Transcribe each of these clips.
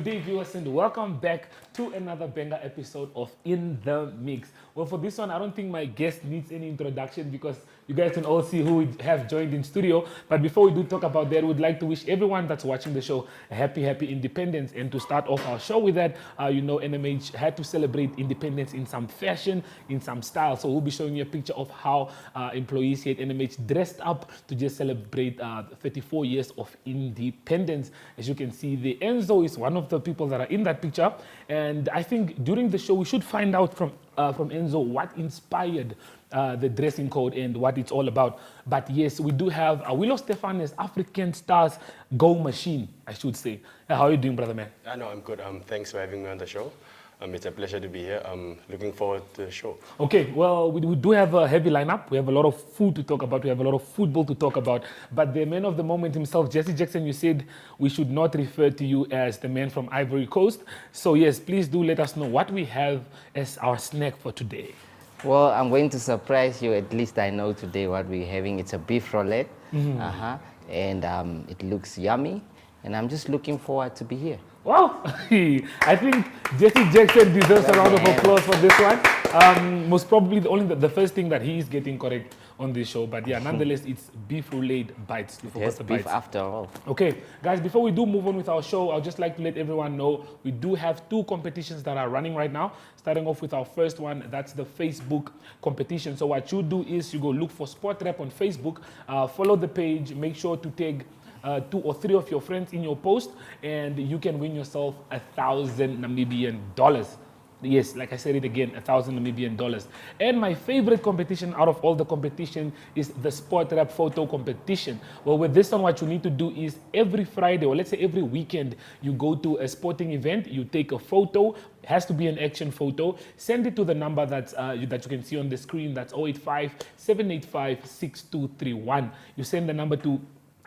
Good day, viewers, and welcome back to another banger episode of In The Mix. Well, for this one, I don't think my guest needs any introduction because you guys can all see who we have joined in studio. But before we do talk about that, we'd like to wish everyone that's watching the show a happy independence. And to start off our show with that, NMH had to celebrate independence in some fashion, in some style. So we'll be showing you a picture of how employees here at NMH dressed up to just celebrate 34 years of independence. As you can see, the Enzo is one of the people that are in that picture. And I think during the show, we should find out from Enzo what inspired the dressing code and what it's all about. But yes, we do have Awilo Stephanus, African Stars Go Machine, I should say. How are you doing, brother man? No, I'm good. Thanks for having me on the show. It's a pleasure to be here. I'm looking forward to the show. Okay, well, we do have a heavy lineup. We have a lot of food to talk about. We have a lot of football to talk about. But the man of the moment himself, Jesse Jackson, you said we should not refer to you as the man from Ivory Coast. So yes, please do let us know what we have as our snack for today. Well, I'm going to surprise you. At least I know today what we're having. It's a beef roulette. And it looks yummy. And I'm just looking forward to be here. Wow, I think Jesse Jackson deserves a round of applause for this one. Most probably the first thing that he is getting correct on this show. But yeah, nonetheless, it's beef roulade bites. Yes, beef after all. Okay, guys, before we do move on with our show, I'd just like to let everyone know we do have two competitions that are running right now. Starting off with our first one, that's the Facebook competition. So what you do is you go look for Sport Rap on Facebook, follow the page, make sure to tag 2 or 3 of your friends in your post, and you can win yourself 1,000 Namibian dollars. Yes, like I said it again, 1,000 Namibian dollars. And my favorite competition out of all the competition is the Sport Rap photo competition. Well, with this one, what you need to do is every Friday, or let's say every weekend, you go to a sporting event, you take a photo, it has to be an action photo, send it to the number that you can see on the screen, that's 085-785-6231. You send the number to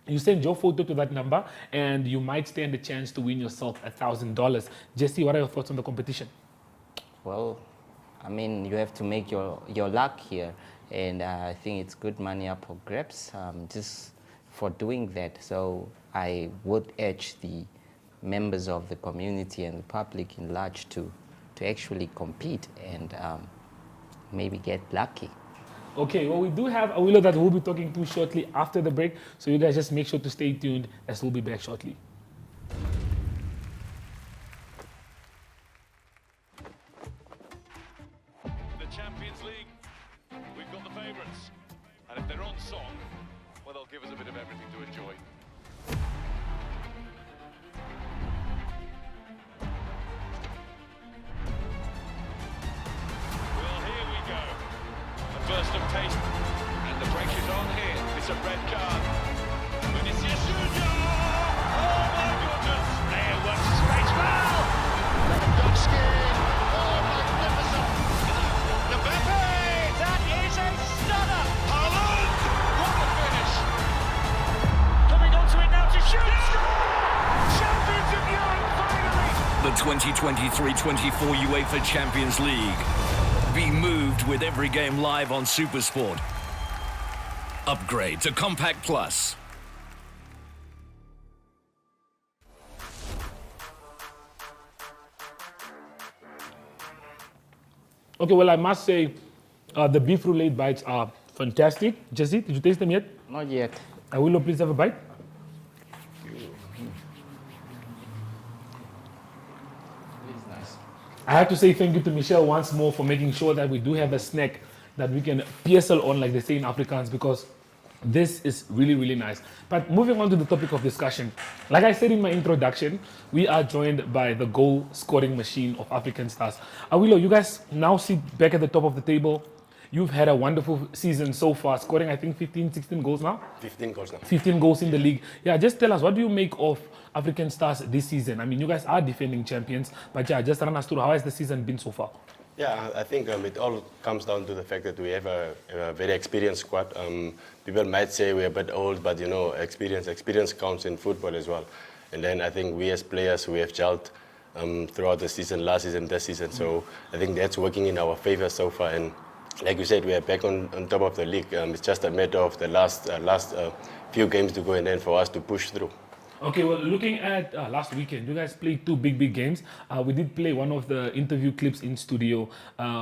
You send your photo to that number and you might stand a chance to win yourself $1,000. Jesse, what are your thoughts on the competition? Well, I mean, you have to make your luck here. And I think it's good money up for grabs just for doing that. So I would urge the members of the community and the public in large to actually compete and maybe get lucky. Okay, well, we do have Awilo that we'll be talking to shortly after the break. So you guys just make sure to stay tuned as we'll be back shortly. The Champions League, we've got the favourites. And if they're on song, well, they'll give us a bit of everything to enjoy. Well, here we go. Burst of taste, and the break is on here. It's a red card. Vinicius Junior! Oh my goodness! There was space foul! Lewandowski! Oh, magnificent! Mbappe! That is a stunner! Haaland! What a finish! Coming onto it now to shoot! Champions of Europe finally! The 2023-24 UEFA Champions League. Be moved with every game live on SuperSport. Upgrade to Compact Plus. Okay, well, I must say the beef roulade bites are fantastic. Jesse, did you taste them yet? Not yet. Awilo, please have a bite. I have to say thank you to Michelle once more for making sure that we do have a snack that we can PSL on, like they say in Afrikaans, because this is really, really nice. But moving on to the topic of discussion, like I said in my introduction, we are joined by the goal scoring machine of African Stars. Awilo, you guys now sit back at the top of the table. You've had a wonderful season so far, scoring, I think, 15, 16 goals now? 15 goals now. 15 goals in the league. Yeah, just tell us, what do you make of African Stars this season? I mean, you guys are defending champions, but yeah, just run us through how has the season been so far? Yeah, I think it all comes down to the fact that we have a very experienced squad. People might say we're a bit old, but you know, experience counts in football as well. And then I think we as players, we have gelled throughout the season, last season, this season. So I think that's working in our favor so far. And like you said, we are back on top of the league. It's just a matter of the last few games to go and then for us to push through. Okay, well, looking at last weekend, you guys played two big games. We did play one of the interview clips in studio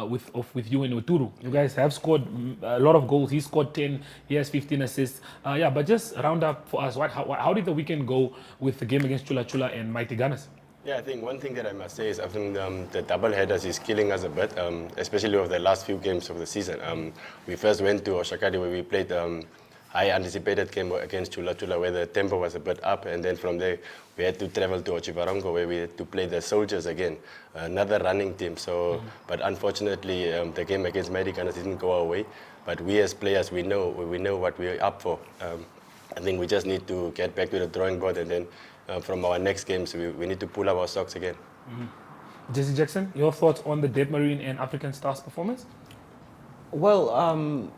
with you and Oturu. You guys have scored a lot of goals. He scored 10. He has 15 assists. Yeah, but just round up for us. How did the weekend go with the game against Chula Chula and Mighty Gunners? Yeah, I think one thing that I must say is I think the double headers is killing us a bit, especially over the last few games of the season. We first went to Oshakati where we played high anticipated game against Chula Chula where the tempo was a bit up, and then from there we had to travel to Ochivarongo where we had to play the Soldiers again, another running team. So, but unfortunately the game against Mighty Gunners didn't go our way. But we as players, we know what we're up for. I think we just need to get back to the drawing board, and then from our next games we need to pull up our socks again. Jesse Jackson, your thoughts on the Debmarine and African Stars performance? Well,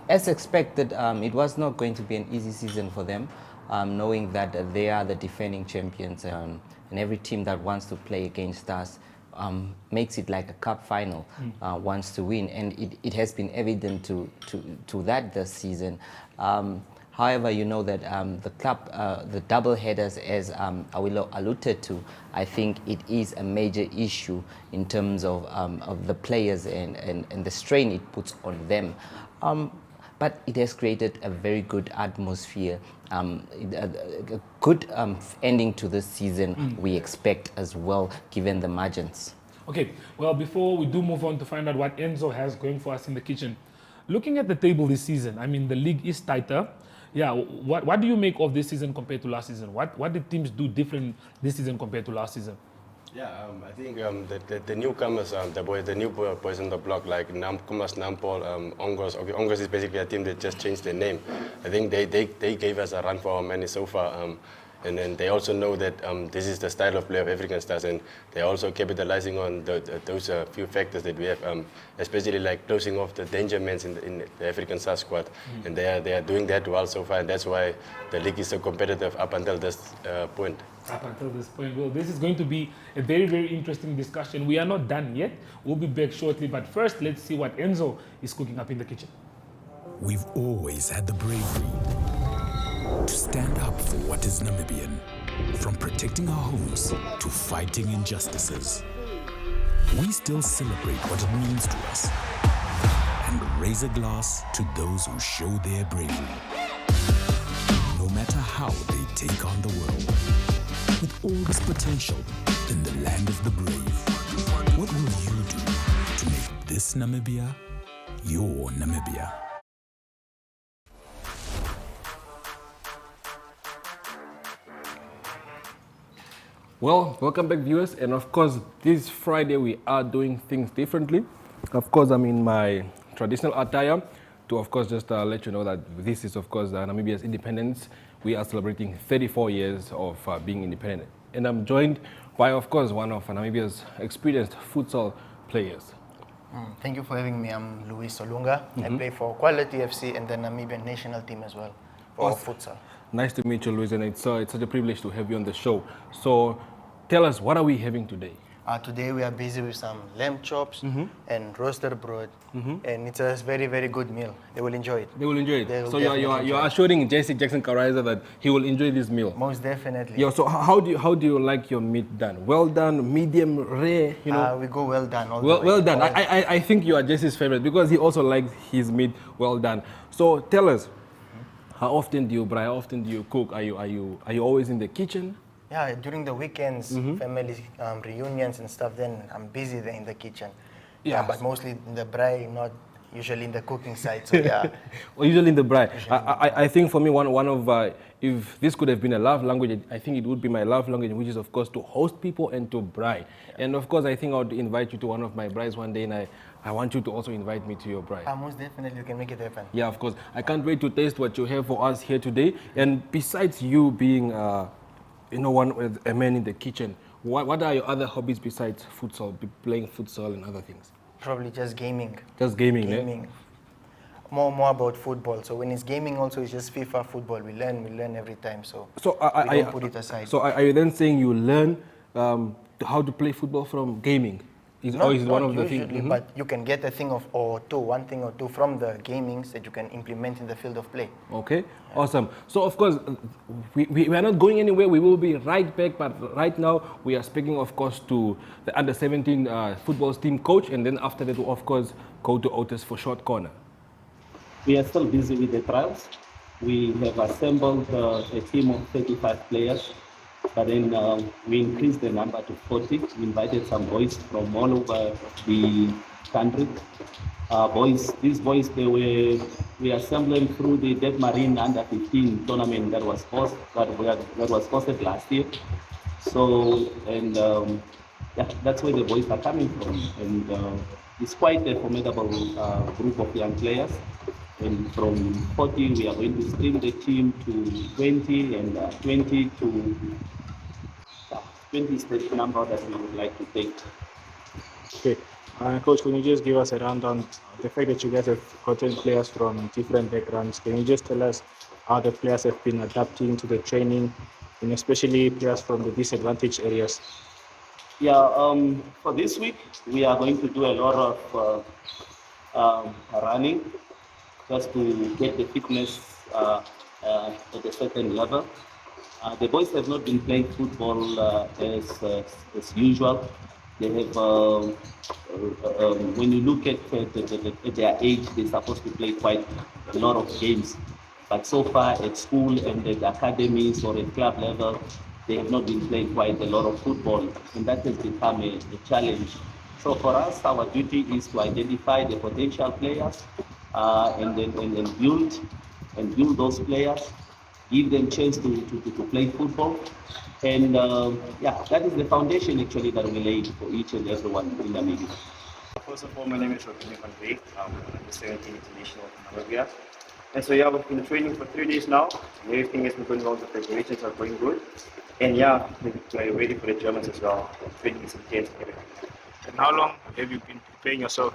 as expected, it was not going to be an easy season for them, knowing that they are the defending champions, and every team that wants to play against us makes it like a cup final, wants to win, and it has been evident to that this season. However, you know that the club, the double headers, as Awilo alluded to, I think it is a major issue in terms of the players and the strain it puts on them. But it has created a very good atmosphere, a good ending to this season we expect as well, given the margins. Okay, well, before we do move on to find out what Enzo has going for us in the kitchen, looking at the table this season, I mean, the league is tighter. Yeah, what do you make of this season compared to last season? What did teams do different this season compared to last season? Yeah, I think the newcomers, the new boys on the block, like Kumas, Nampol, Ongos. Okay, Ongos is basically a team that just changed their name. I think they gave us a run for our money so far. And then they also know that this is the style of play of African Stars, and they're also capitalizing on those few factors that we have, especially like closing off the danger men in the African Stars squad. And they are doing that well so far, and that's why the league is so competitive up until this point. Up until this point, well, this is going to be a very interesting discussion. We are not done yet. We'll be back shortly, but first, let's see what Enzo is cooking up in the kitchen. We've always had the bravery to stand up for what is Namibian, from protecting our homes to fighting injustices. We still celebrate what it means to us and raise a glass to those who show their bravery. No matter how they take on the world, with all this potential in the land of the brave, what will you do to make this Namibia your Namibia? Well, welcome back, viewers, and of course this Friday we are doing things differently. Of course, I'm in my traditional attire to of course just let you know that this is of course Namibia's independence. We are celebrating 34 years of being independent, and I'm joined by of course one of Namibia's experienced futsal players. Thank you for having me. I'm Luis Solunga. I play for Quality FC and the Namibian national team as well for futsal. Nice to meet you, Luis, and it's such a privilege to have you on the show. So tell us, what are we having today? Today we are busy with some lamb chops and roasted bread, and it's a very good meal. They will enjoy it. They will enjoy it. They will So you definitely are enjoy it. assuring Jesse Jackson Karaiza that he will enjoy this meal. Most definitely. Yeah. So how do you like your meat done? Well done, medium rare. You know. We go well done. All the way. Well done. I think you are Jesse's favorite because he also likes his meat well done. So tell us, how often do you braai? How often do you cook? Are you always in the kitchen? Yeah, during the weekends, family reunions and stuff, then I'm busy there in the kitchen. Yeah. But mostly in the braai, not usually in the cooking side. So yeah. Or usually in the braai. I think for me, one of if this could have been a love language, I think it would be my love language, which is of course to host people and to braai. Yeah. And of course, I think I would invite you to one of my braais one day, and I want you to also invite me to your braai. Most definitely, you can make it happen. Yeah, of course. I can't wait to taste what you have for us here today. And besides you being, a man in the kitchen, what are your other hobbies besides futsal, playing futsal and other things? Probably just gaming. Just gaming, Gaming. More about football. So when it's gaming, also it's just FIFA football. We learn every time. So we don't put it aside. So are you then saying you learn how to play football from gaming? Is Not, is one not of the usually, things? but you can get a thing of or two, one thing or two from the gamings that you can implement in the field of play. Okay, awesome. So of course, we are not going anywhere. We will be right back. But right now, we are speaking, of course, to the under-17 football team coach, and then after that, we'll, of course, go to Otis for short corner. We are still busy with the trials. We have assembled a team of 35 players, but then we increased the number to 40. We invited some boys from all over the country. These boys, we assembled them through the Debmarine under 15 tournament that was hosted last year. So, and yeah, that's where the boys are coming from. And it's quite a formidable group of young players. And from 40, we are going to stream the team to 20, and 20 to 20 is the number that we would like to take. Okay. Coach, can you just give us a rundown on the fact that you guys have gotten players from different backgrounds? Can you just tell us how the players have been adapting to the training, and especially players from the disadvantaged areas? Yeah, for this week, we are going to do a lot of running just to get the fitness at a certain level. The boys have not been playing football as usual. They have, when you look at their age, they're supposed to play quite a lot of games. But so far at school and at academies or at club level, they have not been playing quite a lot of football, and that has become a challenge. So for us, our duty is to identify the potential players and build those players, give them chance to play football. And yeah, that is the foundation actually that we laid for each and everyone in Namibia. First of all, my name is Rodney Van Beek. I'm the 17 International of Namibia. And so yeah, we've been training for 3 days now. Everything has been going well, the preparations are going good. And yeah, we're ready for the Germans as well. Training is intense and everything. And how long have you been preparing yourself,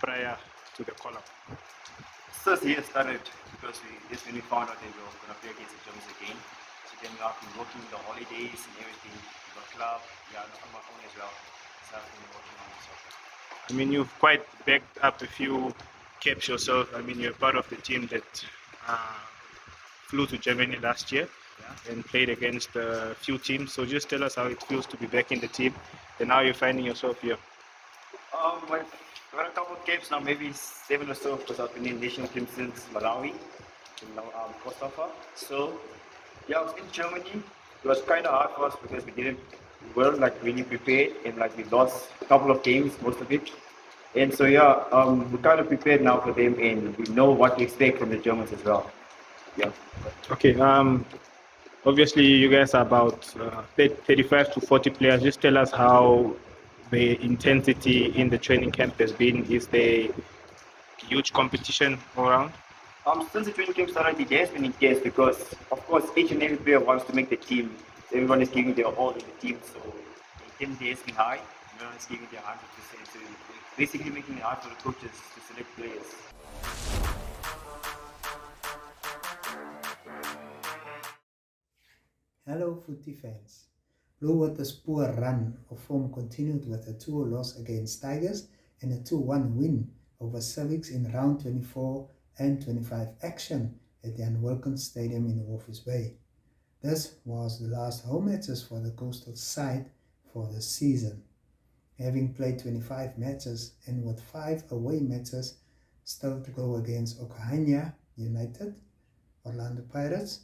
prior to the call-up? Since the year started, because just when we found out that we were going to play against the Germans again. So then we have been working the holidays and everything. We got club, yeah, on my own as well. So I've been working on myself. You've quite backed up a few caps yourself. You're part of the team that flew to Germany last year and played against a few teams. So just tell us how it feels to be back in the team and how you're finding yourself here. I've got a couple of caps now, maybe 7 or so, because I've been in national team since Malawi, in Kosovo. So yeah, I was in Germany. It was kind of hard for us because we weren't really prepared, and we lost a couple of games, most of it. And so yeah, we're kind of prepared now for them, and we know what to expect from the Germans as well. Yeah. Okay. Obviously, you guys are about 35 to 40 players. Just tell us how the intensity in the training camp has been. Is there huge competition around? Since the training camp started, it has been intense because, of course, each and every player wants to make the team. Everyone is giving their all in the team, so the intensity has been high. Everyone is giving their 100%. So basically making it hard for the coaches to select players. Hello footy fans. Blue Water's poor run of form continued with a 2-0 loss against Tigers and a 2-1 win over Civics in round 24 and 25 action at the Wilkins Stadium in Walvis Bay. This was the last home matches for the coastal side for the season. Having played 25 matches and with 5 away matches still to go against Okahania United, Orlando Pirates,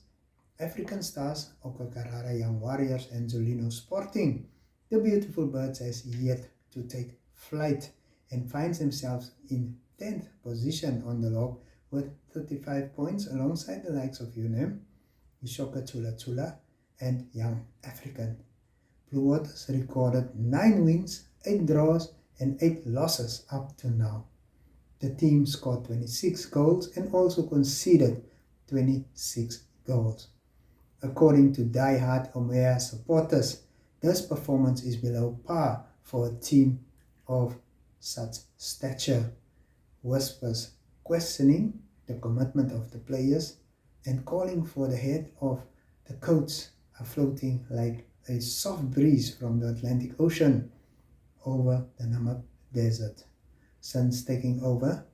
African Stars, Okakarara Young Warriors and Zolino Sporting, the Beautiful Birds has yet to take flight and finds themselves in 10th position on the log with 35 points alongside the likes of UNM, Ishoka Chula Chula and Young African. Blue Waters recorded 9 wins, 8 draws and 8 losses up to now. The team scored 26 goals and also conceded 26 goals. According to die-hard Omea supporters, this performance is below par for a team of such stature. Whispers questioning the commitment of the players and calling for the head of the coach are floating like a soft breeze from the Atlantic Ocean. over the Namib Desert. Since taking over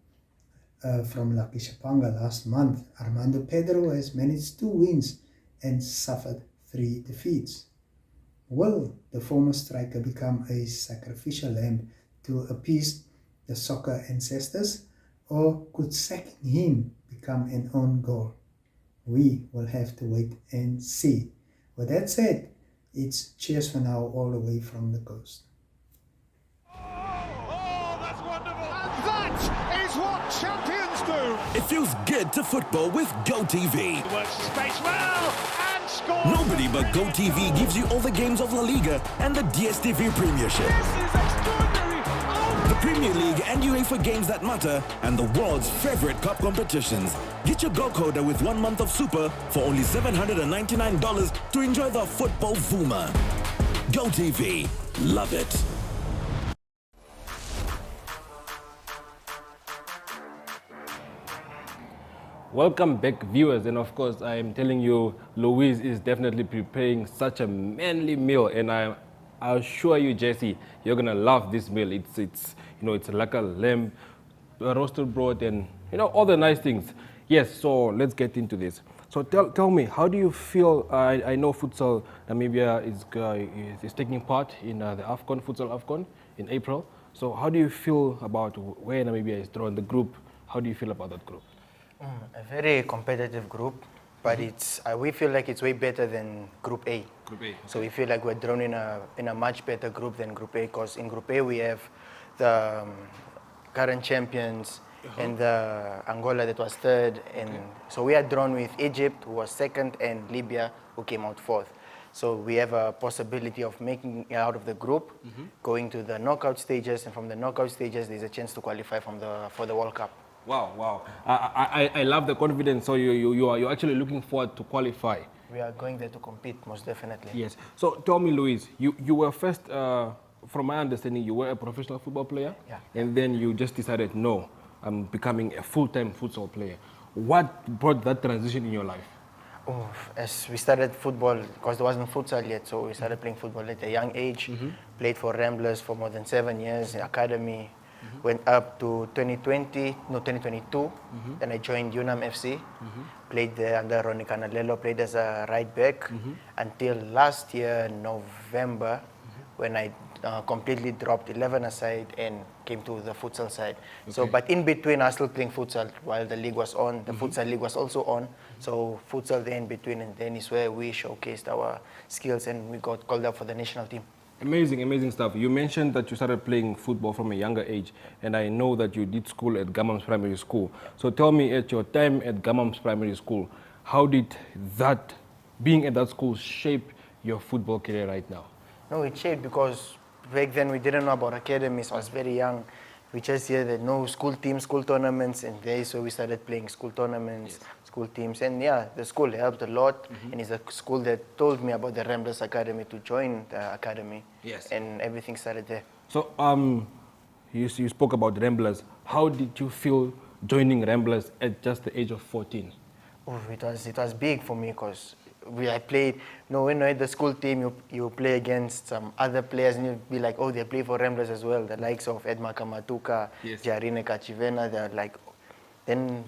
from Lucky Shapanga last month, Armando Pedro has managed 2 wins and suffered 3 defeats. Will the former striker become a sacrificial lamb to appease the soccer ancestors, or could sacking him become an own goal? We will have to wait and see. With that said, it's cheers for now all the way from the coast. Is what champions do. It feels good to football with GoTV. Works the space well and scores. Nobody but GoTV gives you all the games of La Liga and the DStv Premiership. This is extraordinary. Oh. The Premier League and UEFA games that matter, and the world's favorite cup competitions. Get your Go Coder with 1 month of Super for only $799 to enjoy the football Vuma. GoTV. Love it. Welcome back, viewers, and of course I am telling you, Louise is definitely preparing such a manly meal, and I assure you, Jesse, you're gonna love this meal. It's like a lamb, a roasted broth, and all the nice things. Yes, so let's get into this. So tell me, how do you feel? I know futsal Namibia is taking part in the AFCON, futsal AFCON in April. So how do you feel about where Namibia is drawn, the group? How do you feel about that group? A very competitive group, but we feel like it's way better than Group A. Group A. So we feel like we're drawn in a much better group than Group A, because in Group A we have the current champions and the Angola that was third, and so we are drawn with Egypt, who was second, and Libya, who came out fourth. So we have a possibility of making it out of the group, going to the knockout stages, and from the knockout stages there's a chance to qualify for the World Cup. Wow. I love the confidence. So you're actually looking forward to qualify. We are going there to compete, most definitely. Yes. So tell me, Louise, you were first, from my understanding, you were a professional football player. Yeah. And then you just decided, no, I'm becoming a full-time futsal player. What brought that transition in your life? As we started football, because there wasn't futsal yet, so we started playing football at a young age. Played for Ramblers for more than 7 years in academy. Went up to 2022, then I joined UNAM FC, played there under Ronnie Canalelo, played as a right back until last year, November, when I completely dropped 11 aside and came to the futsal side. So, but in between, I was still playing futsal while the league was on. The futsal league was also on. So futsal there in between, and then is where we showcased our skills and we got called up for the national team. Amazing stuff. You mentioned that you started playing football from a younger age, and I know that you did school at Gamam's Primary School. So tell me, at your time at Gamam's Primary School, how did that, being at that school, shape your football career right now? No, it shaped because back then we didn't know about academies. I was very young. We just hear that no school teams, school tournaments, and there so we started playing school tournaments, school teams, and yeah, the school helped a lot, and it's a school that told me about the Ramblers Academy to join the academy, and everything started there. So you spoke about Ramblers. How did you feel joining Ramblers at just the age of 14? Oh, it was big for me because I played, when you're at the school team, you play against some other players and you'd be like, oh, they play for Ramblers as well. The likes of Edma Kamatuka, Jarine Kachivena, they're like, then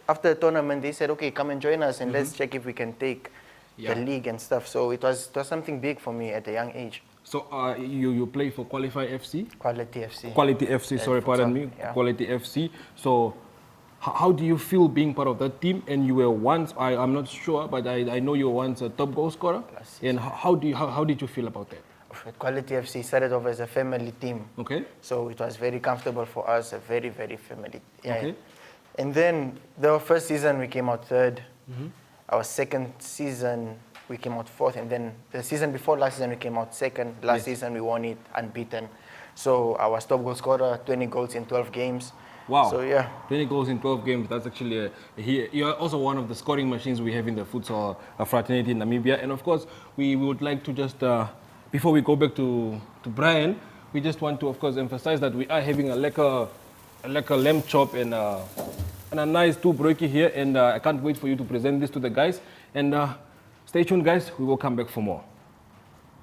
after the tournament, they said, okay, come and join us and let's check if we can take the league and stuff. So it was something big for me at a young age. So you play for Qualify FC? Quality FC. Quality FC, sorry, pardon me. Yeah. Quality FC. So how do you feel being part of that team? And you were once, I'm not sure, but I know you were once a top goal scorer. And how did you feel about that? At Quality FC started off as a family team. Okay. So it was very comfortable for us, a very, very family. Yeah. Okay. And then the first season we came out third. Our second season we came out fourth, and then the season before last season we came out second. Last season we won it unbeaten. So I was top goal scorer, 20 goals in 12 games. Wow. So yeah. 20 goals in 12 games, that's actually, you're also one of the scoring machines we have in the futsal fraternity in Namibia. And of course, we would like to just, before we go back to Brian, we just want to, of course, emphasize that we are having a lekker lamb chop and a nice two brookie here. And I can't wait for you to present this to the guys. And stay tuned, guys. We will come back for more.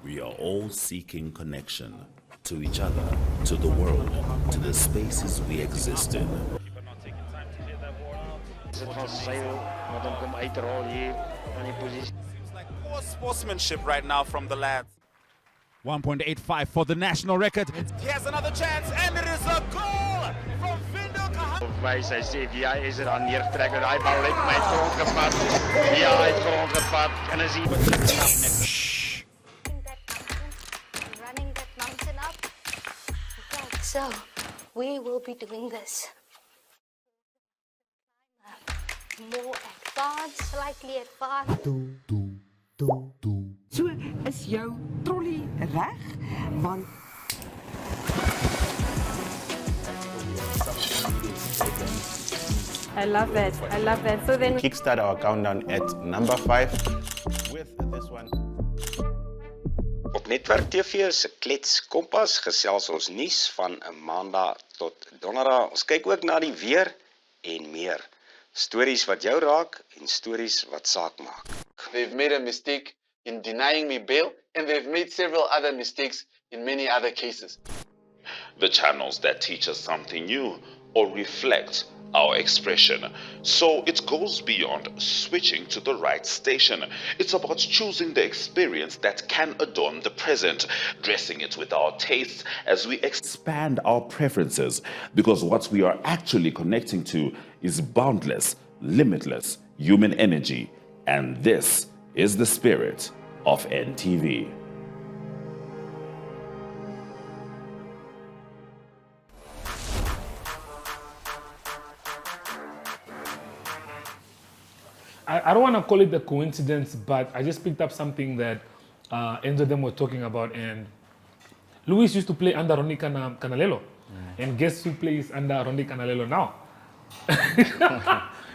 We are all seeking connection. to each other, to the world, to the spaces we exist in. Poor sportsmanship right now from the lads. 1.85 for the national record. Here's another chance, and it is a goal from Vindo Kahan. Sy sê wie hy is aan neertrek en daai bal het my grond gevat. Ja, hy het grond gevat en as hy running that mountain up. Okay, so we will be doing this. More advanced, slightly advanced. So is jou trolley reg? Want I love that. I love that. So then Kickstart our countdown at number 5 with this one. Op Netwerk TV se Klets Kompas gesels ons nuus van 'n Maandag tot Donderdag. Ons kyk ook na die weer en meer. Stories wat jou raak en stories wat saak maak. They've made a mistake in denying me bail, and they've made several other mistakes in many other cases. The channels that teach us something new or reflect our expression. So it goes beyond switching to the right station. It's about choosing the experience that can adorn the present, dressing it with our tastes as we expand our preferences, because what we are actually connecting to is boundless, limitless human energy. And this is the spirit of NTV. I don't want to call it a coincidence, but I just picked up something that Enzo and them were talking about. And Luis used to play under Ronnie Canalelo. And guess who plays under Ronnie Canalelo now?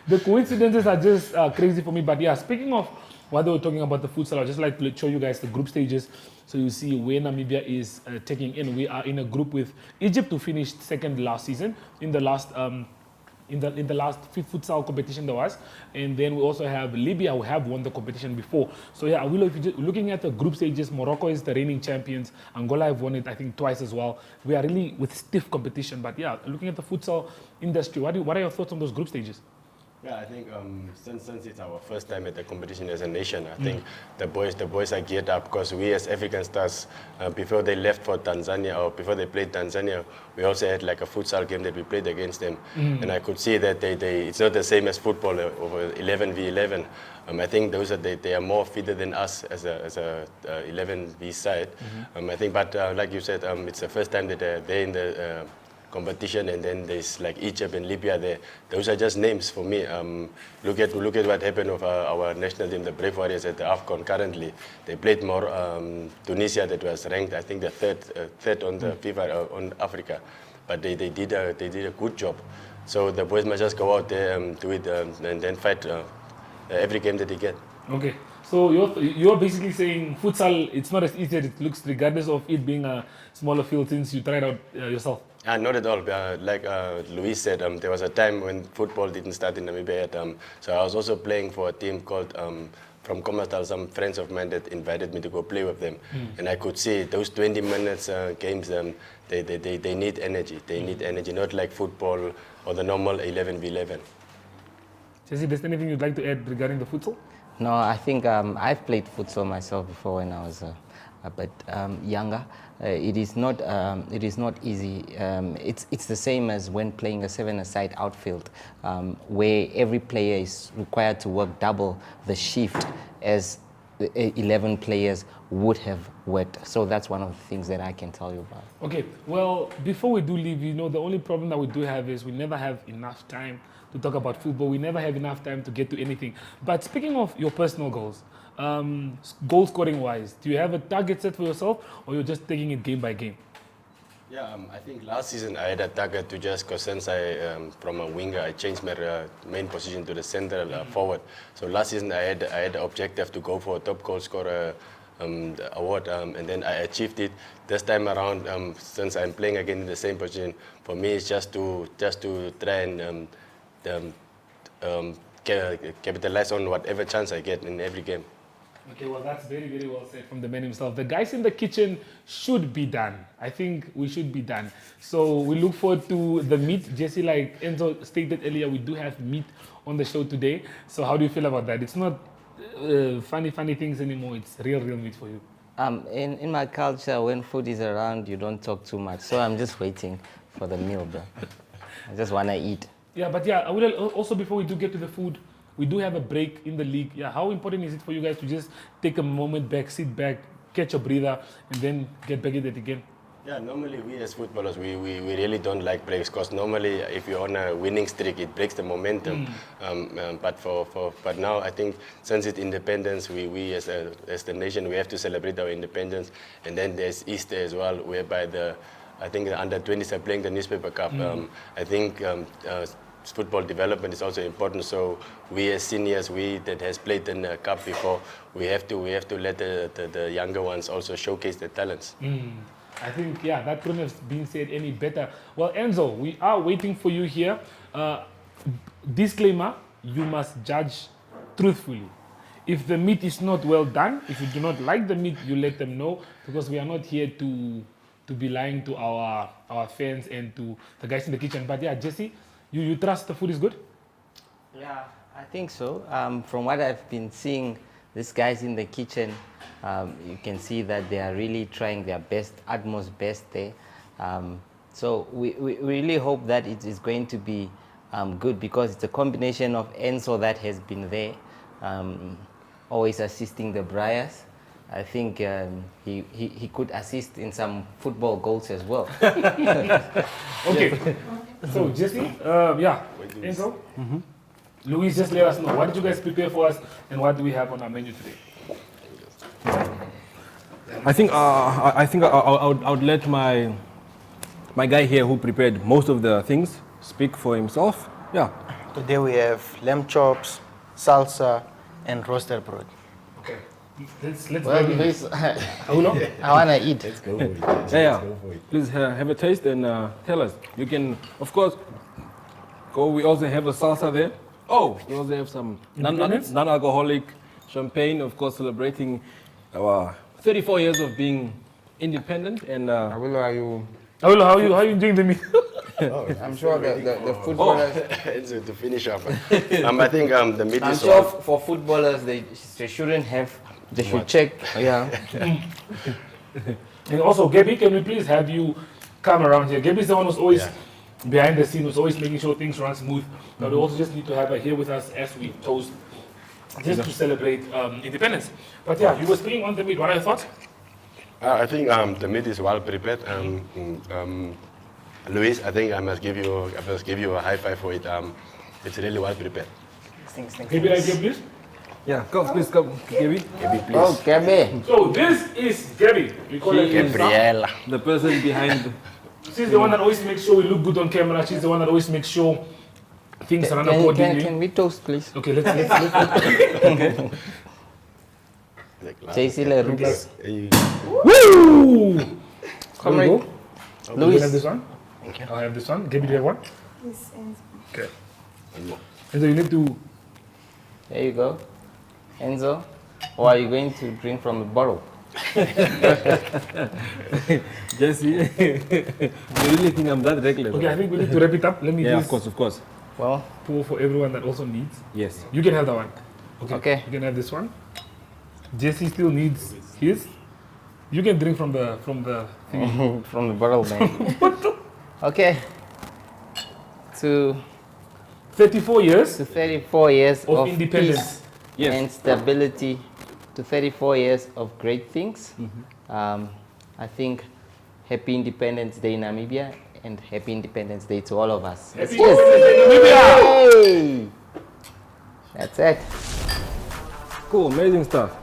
The coincidences are just crazy for me. But yeah, speaking of what they were talking about the futsal, I'd just like to show you guys the group stages. So you see where Namibia is taking in. We are in a group with Egypt, who finished second last season in the last in the last futsal competition there was, and then we also have Libya, who have won the competition before. So yeah, Awilo, if you're looking at the group stages, Morocco is the reigning champions. Angola have won it, I think, twice as well. We are really with stiff competition. But yeah, looking at the futsal industry, what are your thoughts on those group stages? Yeah, I think since it's our first time at the competition as a nation, I think the boys are geared up, because we as African stars, before they left for Tanzania, or before they played Tanzania, we also had like a futsal game that we played against them, and I could see that it's not the same as football over 11v11. I think they are more fitter than us as a 11v side. I think, but like you said, it's the first time that they're in the competition, and then there's like Egypt and Libya there. Those are just names for me. Look at what happened with our national team, the Brave Warriors at the AFCON currently. They played more Tunisia, that was ranked, I think, the third on the FIFA on Africa, but they did a good job. So the boys must just go out there, do it, and then fight every game that they get. Okay. So you're basically saying futsal, it's not as easy as it looks, regardless of it being a smaller field, since you tried out yourself. Not at all. Like Luis said, there was a time when football didn't start in Namibia yet. So I was also playing for a team called, from Kommertal, some friends of mine that invited me to go play with them. And I could see those 20 minutes games, they need energy. They need energy, not like football or the normal 11v11. Jesse, is there anything you'd like to add regarding the futsal? No, I think I've played futsal myself before when I was a bit younger. It is not easy. It's the same as when playing a 7-a-side outfield, where every player is required to work double the shift as 11 players would have worked. So that's one of the things that I can tell you about. Okay, well, before we do leave, the only problem that we do have is we never have enough time to talk about football. We never have enough time to get to anything. But speaking of your personal goals, goal scoring wise, do you have a target set for yourself, or you're just taking it game by game? Yeah, I think last season I had a target to just, because since I, from a winger, I changed my main position to the central forward. So last season I had the objective to go for a top goal scorer award, and then I achieved it. This time around, since I'm playing again in the same position, for me it's just to try and capitalize on whatever chance I get in every game. Okay, well, that's very, very well said from the man himself. The guys in the kitchen should be done. I think we should be done. So we look forward to the meat. Jesse, like Enzo stated earlier, we do have meat on the show today. So how do you feel about that? It's not funny things anymore. It's real meat for you. In my culture, when food is around, you don't talk too much. So I'm just waiting for the meal, bro. I just want to eat. Yeah, but yeah, I will also, before we do get to the food, we do have a break in the league. Yeah, how important is it for you guys to just take a moment back, sit back, catch a breather, and then get back at it again? Yeah, normally we as footballers, we really don't like breaks because normally if you're on a winning streak, it breaks the momentum. But now I think since it's independence, we as the nation, we have to celebrate our independence. And then there's Easter as well, whereby I think the under-20s are playing the newspaper cup. I think football development is also important. So we as seniors, we that has played in the cup before, we have to let the younger ones also showcase their talents. I think, yeah, that couldn't have been said any better. Well, Enzo, we are waiting for you here. Disclaimer, you must judge truthfully. If the meat is not well done, if you do not like the meat, you let them know, because we are not here to be lying to our fans and to the guys in the kitchen. But yeah, Jesse, you trust the food is good? Yeah, I think so. From what I've been seeing, these guys in the kitchen, you can see that they are really trying their best, utmost best there. So we really hope that it is going to be good, because it's a combination of Enzo that has been there, always assisting the Briars. I think he could assist in some football goals as well. Okay, so Jesse, yeah, Enzo, Luis, just let us know, what did you guys prepare for us and what do we have on our menu today? I think I would let my guy here who prepared most of the things speak for himself. Yeah. Today we have lamb chops, salsa, and roasted bread. Okay. Let's well, please, I want to eat. Let's go for it. Yeah. Please have a taste and tell us. You can, of course, go. We also have a salsa there. Oh, we also have some non-alcoholic champagne, of course, celebrating our 34 years of being independent. And Awilo, how are you enjoying the meal? I'm sure the footballers. To finish up, I think the meat I'm is. sure for footballers, they shouldn't have. They should check. Yeah. And also, Gabby, can we please have you come around here? Gabby's the one who's always behind the scene, who's always making sure things run smooth. But we also just need to have her here with us as we toast, just to celebrate independence. But yeah, you were speaking on the meat. What are your thoughts? I think the meat is well prepared. Luis, I think I must give you a high five for it. It's really well prepared. Thanks. Gabby, right here, please. yeah, please come, Gabby. Gabby, please. Oh, Gabby. So this is Gabby. We call her Gabriela. The person behind. She's the one that always makes sure we look good on camera. She's the one that always makes sure things run accordingly. Can we toast, please? Okay, let's JC Lerubis. Woo! Come right. You Luis. have this one? Thank you. I'll have this one. Gabby, do you have one? Yes, Okay. And so you need to. There you go. Enzo, or are you going to drink from the bottle? Jesse, you really think I'm that reckless? Okay, I think we need to wrap it up. Let me Yeah, just of course. Well, pour for everyone that also needs. Yes. You can have that one. Okay. You can have this one. Jesse still needs his. You can drink from the thingy. from the bottle, man. Okay. To 34 years. To 34 years of of independence. Peace and stability. To 34 years of great things. I think happy Independence Day, Namibia, and happy Independence Day to all of us. Happy Independence Day, Namibia! Hey! That's it. Cool, amazing stuff.